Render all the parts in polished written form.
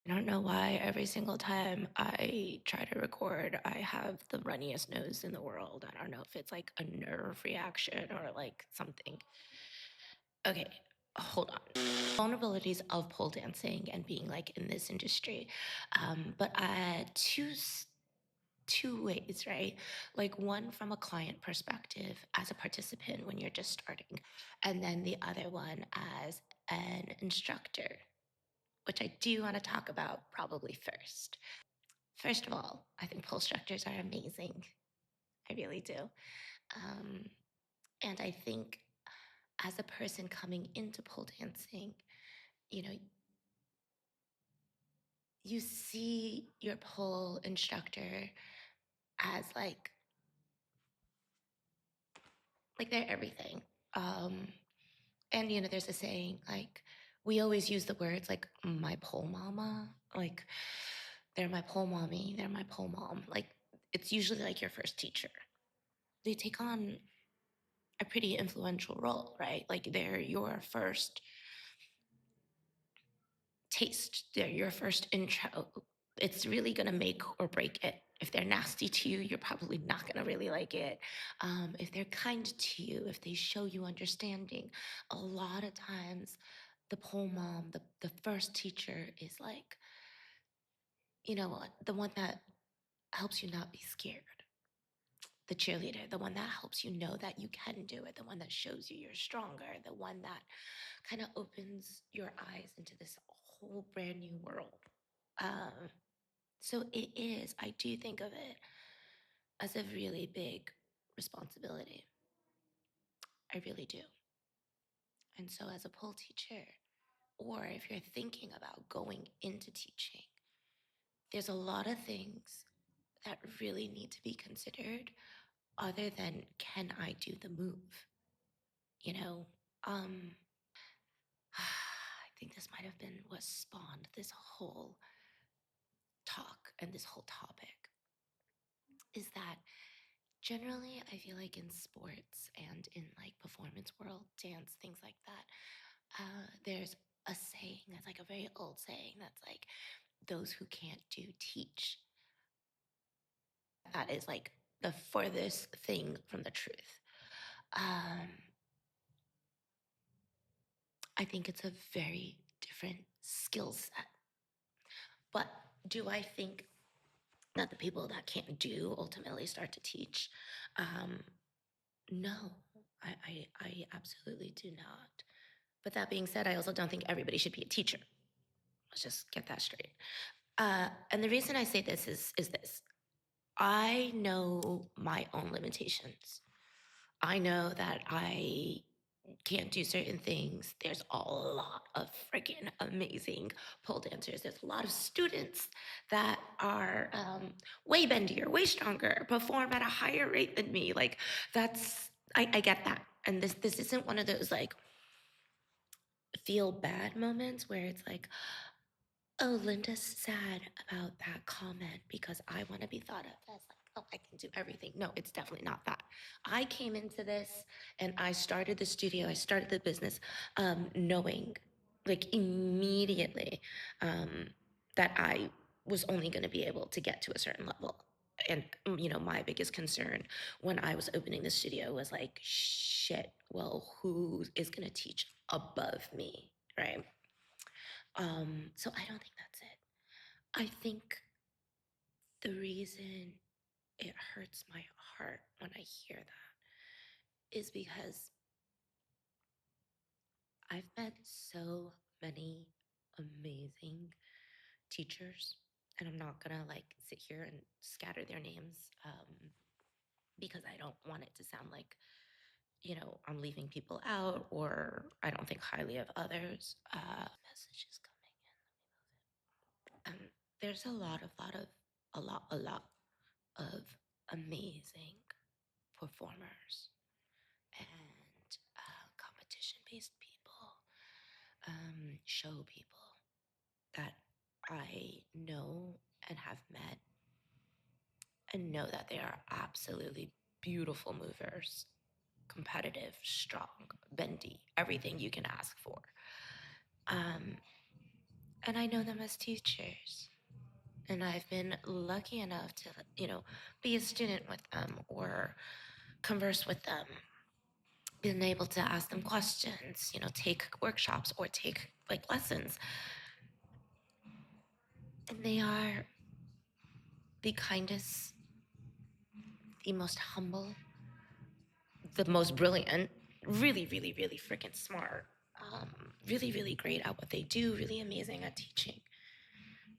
I don't know why every single time I try to record, I have the runniest nose in the world. I don't know if it's like a nerve reaction or like something. Okay, hold on. Vulnerabilities of pole dancing and being like in this industry. But two ways, right? Like one from a client perspective as a participant when you're just starting, and then the other one as an instructor, which I do want to talk about probably first. First of all, I think pole instructors are amazing. I really do. Um, and I think as a person coming into pole dancing, you know, you see your pole instructor as like they're everything. Um, and there's a saying like we always use the words like my pole mama, like they're my pole mommy, they're my pole mom. Like it's usually like your first teacher. They take on a pretty influential role, right? Like they're your first taste, they're your first intro. It's really gonna make or break it. If they're nasty to you, you're probably not gonna really like it. If they're kind to you, if they show you understanding, a lot of times the pole mom, the first teacher is like, you know what, the one that helps you not be scared. The cheerleader, the one that helps you know that you can do it, the one that shows you you're stronger, the one that kind of opens your eyes into this whole brand new world. Um, so it is, I do think of it as a really big responsibility. I really do. And so, as a pole teacher, or if you're thinking about going into teaching, there's a lot of things that really need to be considered other than can I do the move? You know, um, I think this might have been what spawned this whole talk and this whole topic is that generally I feel like in sports and in like performance world, dance, things like that, there's a saying that's like a very old saying that's like those who can't do teach. That is like the furthest thing from the truth. Um, I think it's a very different skill set. But do I think that the people that can't do ultimately start to teach? Um, no, I absolutely do not. But that being said, I also don't think everybody should be a teacher. Let's just get that straight. And the reason I say this is this. I know my own limitations. I know that I can't do certain things. There's a lot of freaking amazing pole dancers. There's a lot of students that are way bendier, way stronger, perform at a higher rate than me. Like I get that. And this isn't one of those like feel bad moments where it's like, oh, Linda's sad about that comment because I want to be thought of as like, oh, I can do everything. No, it's definitely not that. I came into this and I started the studio, I started the business, knowing like immediately that I was only going to be able to get to a certain level. And, my biggest concern when I was opening the studio was like, shit, well, who is going to teach above me? Right. So I don't think that's it. I think the reason it hurts my heart when I hear that is because I've met so many amazing teachers, and I'm not gonna like sit here and scatter their names because I don't want it to sound like, I'm leaving people out or I don't think highly of others. Messages coming in. There's a lot of amazing performers and competition based people, show people that I know and have met and know that they are absolutely beautiful movers, competitive, strong, bendy, everything you can ask for. Um, and I know them as teachers. And I've been lucky enough to, be a student with them or converse with them, been able to ask them questions, take workshops or take like lessons. And they are the kindest, the most humble, the most brilliant, really, really, really freaking smart, really, really great at what they do, really amazing at teaching.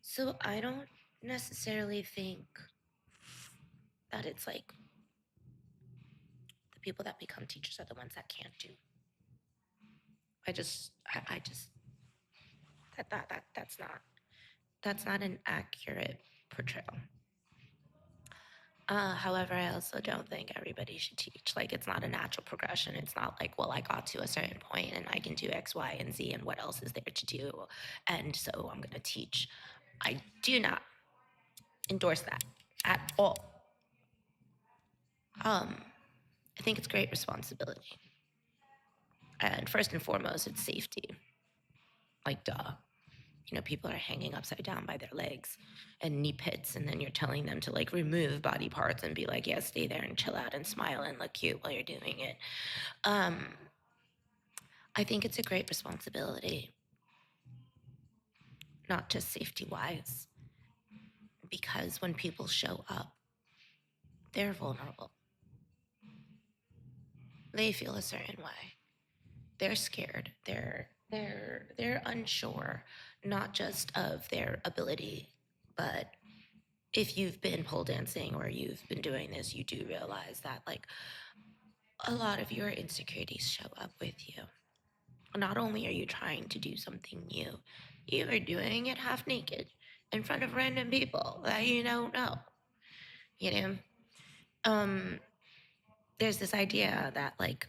So I don't necessarily think that it's like the people that become teachers are the ones that can't do. I just that's not an accurate portrayal. However, I also don't think everybody should teach. Like, it's not a natural progression. It's not like, well, I got to a certain point and I can do X, Y, and Z, and what else is there to do? And so I'm going to teach. I do not endorse that at all. I think it's great responsibility. And first and foremost, it's safety. Like, duh. People are hanging upside down by their legs and knee pits, and then you're telling them to like remove body parts and be like, yeah, stay there and chill out and smile and look cute while you're doing it. I think it's a great responsibility, not just safety wise, because when people show up, they're vulnerable. They feel a certain way. They're scared. They're unsure, not just of their ability, but if you've been pole dancing or you've been doing this, you do realize that like a lot of your insecurities show up with you. Not only are you trying to do something new, you are doing it half naked in front of random people that you don't know. You know, um, there's this idea that like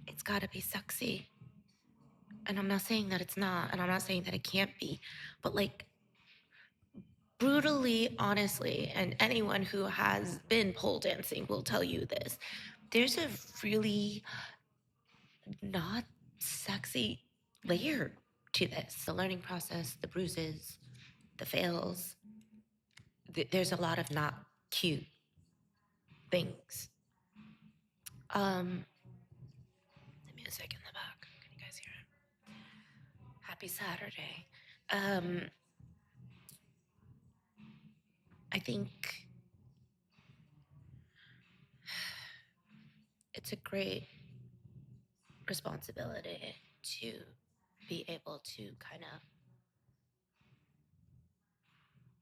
it's got to be sexy, and I'm not saying that it's not, and I'm not saying that it can't be, but like brutally honestly, and anyone who has been pole dancing will tell you this, there's a really not sexy layer to this. The learning process, the bruises, the fails. There's a lot of not cute things. The music in the back. Can you guys hear it? Happy Saturday. Um, I think it's a great responsibility to be able to kind of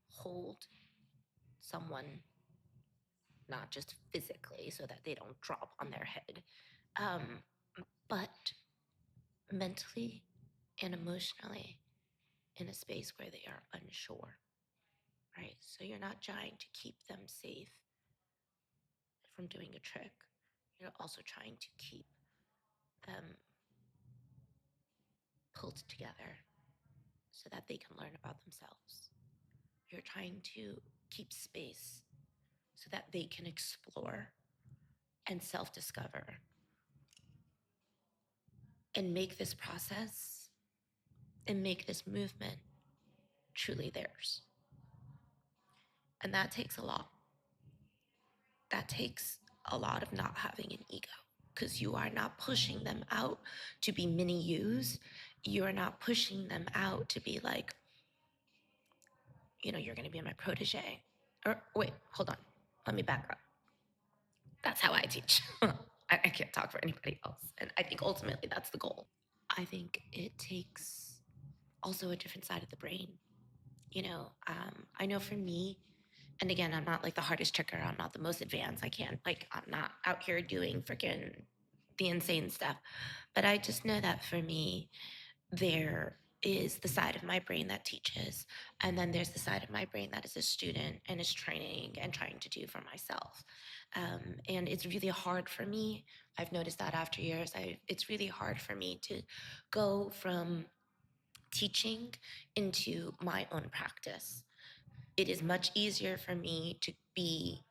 hold someone, not just physically so that they don't drop on their head, um, but mentally and emotionally in a space where they are unsure, right? So you're not trying to keep them safe from doing a trick. You're also trying to keep them pulled together so that they can learn about themselves. You're trying to keep space so that they can explore and self discover and make this process and make this movement truly theirs. And that takes a lot. That takes a lot of not having an ego because you are not pushing them out to be mini yous. You are not pushing them out to be like, you're going to be my protege. Or wait, hold on. Let me back up. That's how I teach. I can't talk for anybody else. And I think ultimately that's the goal. I think it takes also a different side of the brain. I know for me, and again, I'm not like the hardest tricker. I'm not the most advanced. I can't, like, I'm not out here doing freaking the insane stuff. But I just know that for me, there is the side of my brain that teaches. And then there's the side of my brain that is a student and is training and trying to do for myself. And it's really hard for me. I've noticed that after years, it's really hard for me to go from teaching into my own practice. It is much easier for me to be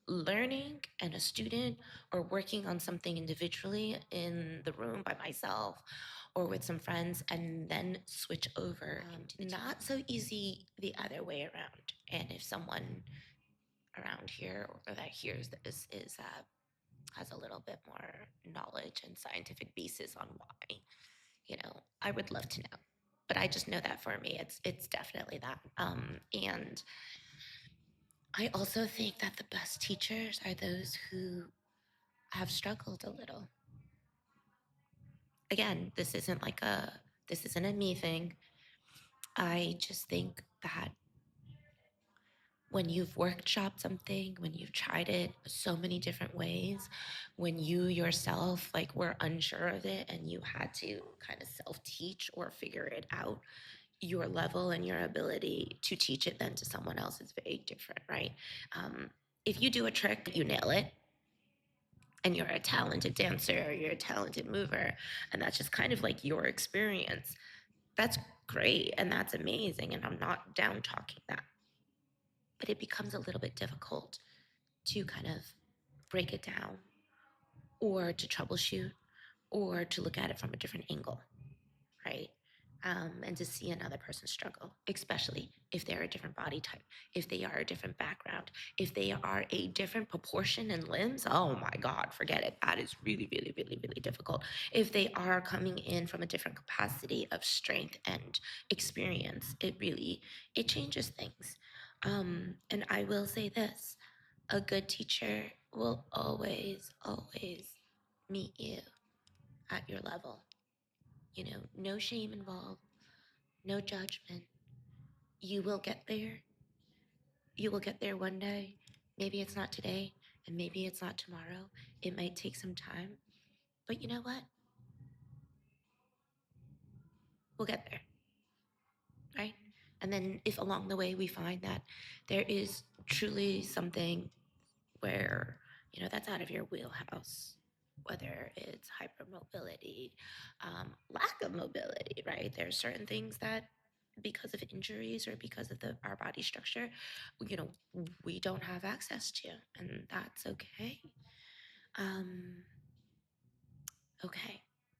learning and a student or working on something individually in the room by myself or with some friends and then switch over into not so easy the other way around. And if someone around here or that hears this is has a little bit more knowledge and scientific basis on why, I would love to know. But I just know that for me, it's definitely that. And I also think that the best teachers are those who have struggled a little. Again, this isn't a me thing. I just think that when you've workshopped something, when you've tried it so many different ways, when you yourself like were unsure of it and you had to kind of self-teach or figure it out, your level and your ability to teach it then to someone else is very different, right? If you do a trick, you nail it, and you're a talented dancer or you're a talented mover, and that's just kind of like your experience, that's great and that's amazing. And I'm not down talking that. But it becomes a little bit difficult to kind of break it down or to troubleshoot or to look at it from a different angle, right? And to see another person struggle, especially if they're a different body type, if they are a different background, if they are a different proportion in limbs. Oh my God, forget it. That is really, really, really, really difficult. If they are coming in from a different capacity of strength and experience, it changes things. And I will say this: a good teacher will always, always meet you at your level. No shame involved, no judgment. You will get there. You will get there one day. Maybe it's not today, and maybe it's not tomorrow. It might take some time, but you know what? We'll get there, right? And then if along the way we find that there is truly something where, that's out of your wheelhouse, whether it's hypermobility, lack of mobility, right? There are certain things that because of injuries or because of our body structure, you know, we don't have access to, and that's okay. Um, okay.